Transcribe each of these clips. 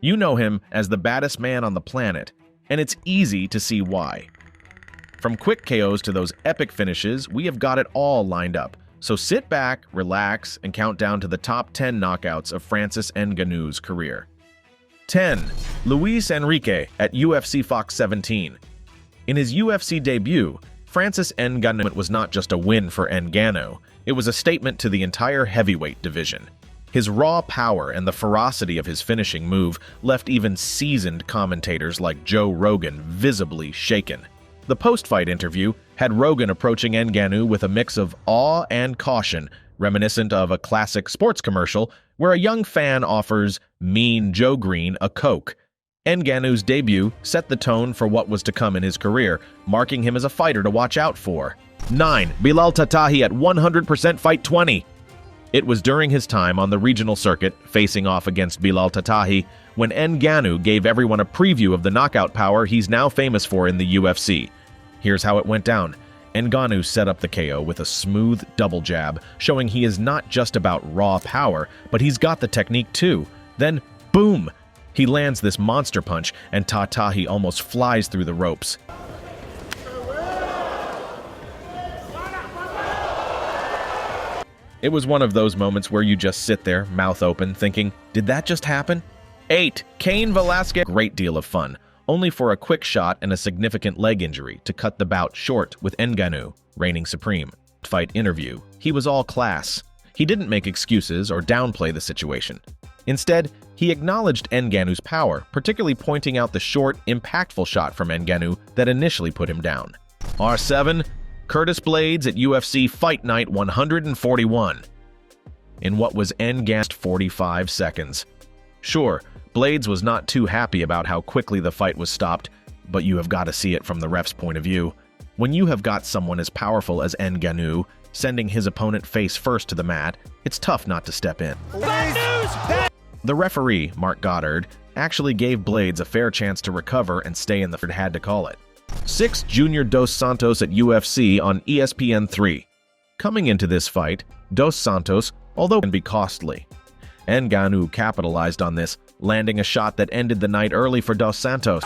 You know him as the baddest man on the planet, and it's easy to see why. From quick KOs to those epic finishes, we have got it all lined up. So sit back, relax, and count down to the top 10 knockouts of Francis Ngannou's career. 10. Luis Enrique at UFC Fox 17. In his UFC debut, Francis Ngannou was not just a win for Ngannou, it was a statement to the entire heavyweight division. His raw power and the ferocity of his finishing move left even seasoned commentators like Joe Rogan visibly shaken. The post-fight interview had Rogan approaching Ngannou with a mix of awe and caution, reminiscent of a classic sports commercial where a young fan offers Mean Joe Green a Coke. Ngannou's debut set the tone for what was to come in his career, marking him as a fighter to watch out for. 9. Bilal Tatahi at 100% Fight 20. It was during his time on the regional circuit, facing off against Bilal Tatahi, when Ngannou gave everyone a preview of the knockout power he's now famous for in the UFC. Here's how it went down. Ngannou set up the KO with a smooth double jab, showing he is not just about raw power, but he's got the technique too. Then, boom! He lands this monster punch, and Tatahi almost flies through the ropes. It was one of those moments where you just sit there, mouth open, thinking, did that just happen? 8. Cain Velasquez. Great deal of fun, only for a quick shot and a significant leg injury to cut the bout short with Ngannou, reigning supreme. Fight interview. He was all class. He didn't make excuses or downplay the situation. Instead, he acknowledged Ngannou's power, particularly pointing out the short, impactful shot from Ngannou that initially put him down. R7. Curtis Blaydes at UFC Fight Night 141. In what was Ngannou's 45 seconds. Sure, Blaydes was not too happy about how quickly the fight was stopped, but you have got to see it from the ref's point of view. When you have got someone as powerful as Ngannou sending his opponent face first to the mat, it's tough not to step in. The referee, Mark Goddard, actually gave Blaydes a fair chance to recover and stay in the fight. Had to call it. 6. Junior Dos Santos at UFC on ESPN3. Coming into this fight, Dos Santos, although can be costly. Ngannou capitalized on this, landing a shot that ended the night early for Dos Santos.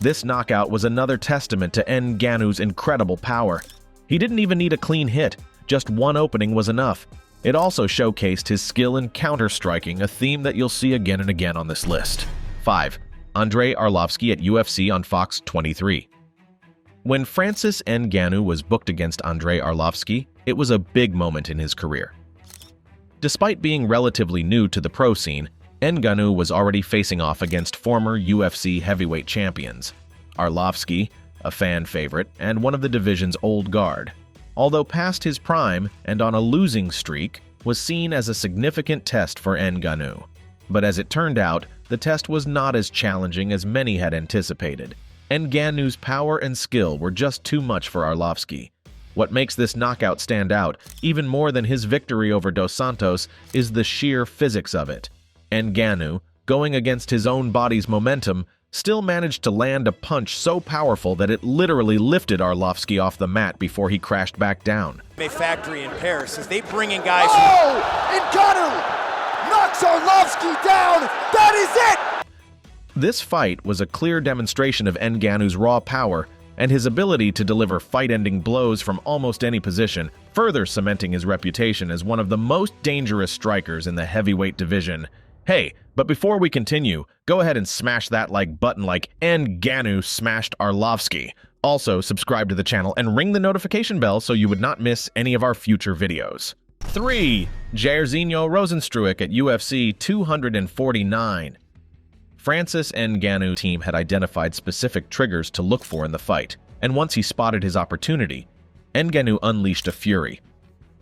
This knockout was another testament to Ngannou's incredible power. He didn't even need a clean hit, just one opening was enough. It also showcased his skill in counter-striking, a theme that you'll see again and again on this list. 5. Andrei Arlovski at UFC on Fox 23. When Francis Ngannou was booked against Andrei Arlovski, it was a big moment in his career. Despite being relatively new to the pro scene, Ngannou was already facing off against former UFC heavyweight champions. Arlovski, a fan favorite and one of the division's old guard, although past his prime and on a losing streak, was seen as a significant test for Ngannou. But as it turned out, the test was not as challenging as many had anticipated. Ngannou's power and skill were just too much for Arlovski. What makes this knockout stand out, even more than his victory over Dos Santos, is the sheer physics of it. Ngannou, going against his own body's momentum, still managed to land a punch so powerful that it literally lifted Arlovski off the mat before he crashed back down. Factory in Paris, as they bring in guys. Ngannou knocks Arlovski down. That is it. This fight was a clear demonstration of Ngannou's raw power and his ability to deliver fight-ending blows from almost any position, further cementing his reputation as one of the most dangerous strikers in the heavyweight division. Hey, but before we continue, go ahead and smash that like button like Ngannou smashed Arlovski. Also, subscribe to the channel and ring the notification bell so you would not miss any of our future videos. 3. Jairzinho Rozenstruik at UFC 249. Francis Ngannou's team had identified specific triggers to look for in the fight, and once he spotted his opportunity, Ngannou unleashed a fury.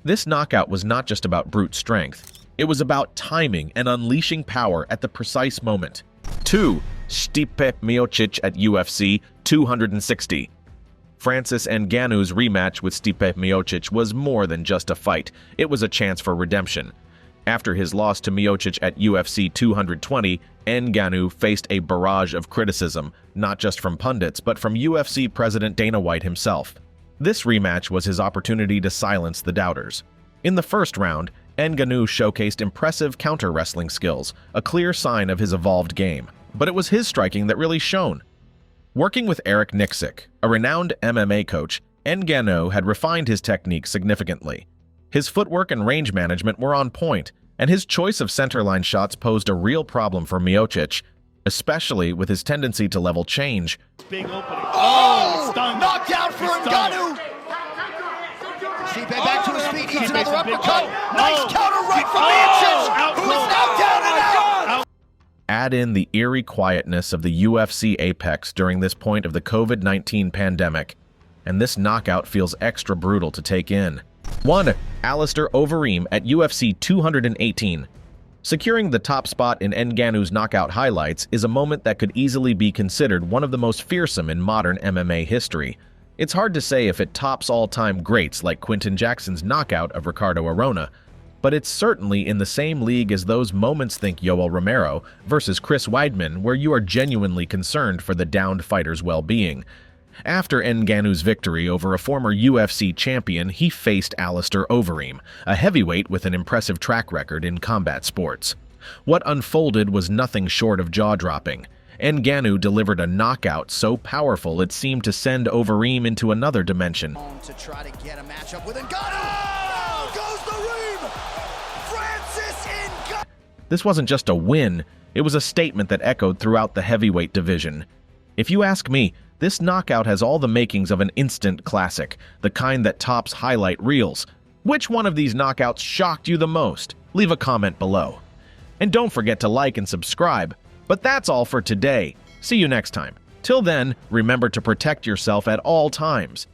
This knockout was not just about brute strength, it was about timing and unleashing power at the precise moment. 2. Stipe Miocic at UFC 260. Francis Ngannou's rematch with Stipe Miocic was more than just a fight, it was a chance for redemption. After his loss to Miocic at UFC 220, Ngannou faced a barrage of criticism, not just from pundits, but from UFC President Dana White himself. This rematch was his opportunity to silence the doubters. In the first round, Ngannou showcased impressive counter-wrestling skills, a clear sign of his evolved game. But it was his striking that really shone. Working with Eric Nixick, a renowned MMA coach, Ngannou had refined his technique significantly. His footwork and range management were on point, and his choice of centerline shots posed a real problem for Miocic, especially with his tendency to level change. Big opening. Oh! Stunned. Knockdown for Ngannou! Stipe back to his feet, eats another uppercut. Nice counter right from Miocic, who is now down and out! Add in the eerie quietness of the UFC apex during this point of the COVID-19 pandemic, and this knockout feels extra brutal to take in. 1. Alistair Overeem at UFC 218. Securing the top spot in Ngannou's knockout highlights is a moment that could easily be considered one of the most fearsome in modern MMA history. It's hard to say if it tops all-time greats like Quinton Jackson's knockout of Ricardo Arona, but it's certainly in the same league as those moments, think Yoel Romero versus Chris Weidman, where you are genuinely concerned for the downed fighter's well-being. After Ngannou's victory over a former UFC champion, he faced Alistair Overeem, a heavyweight with an impressive track record in combat sports. What unfolded was nothing short of jaw-dropping. Ngannou delivered a knockout so powerful it seemed to send Overeem into another dimension. To try to get a matchup with Ngannou! Down goes the Reem! Francis Ngannou! This wasn't just a win, it was a statement that echoed throughout the heavyweight division. If you ask me, this knockout has all the makings of an instant classic, the kind that tops highlight reels. Which one of these knockouts shocked you the most? Leave a comment below. And don't forget to like and subscribe. But that's all for today. See you next time. Till then, remember to protect yourself at all times.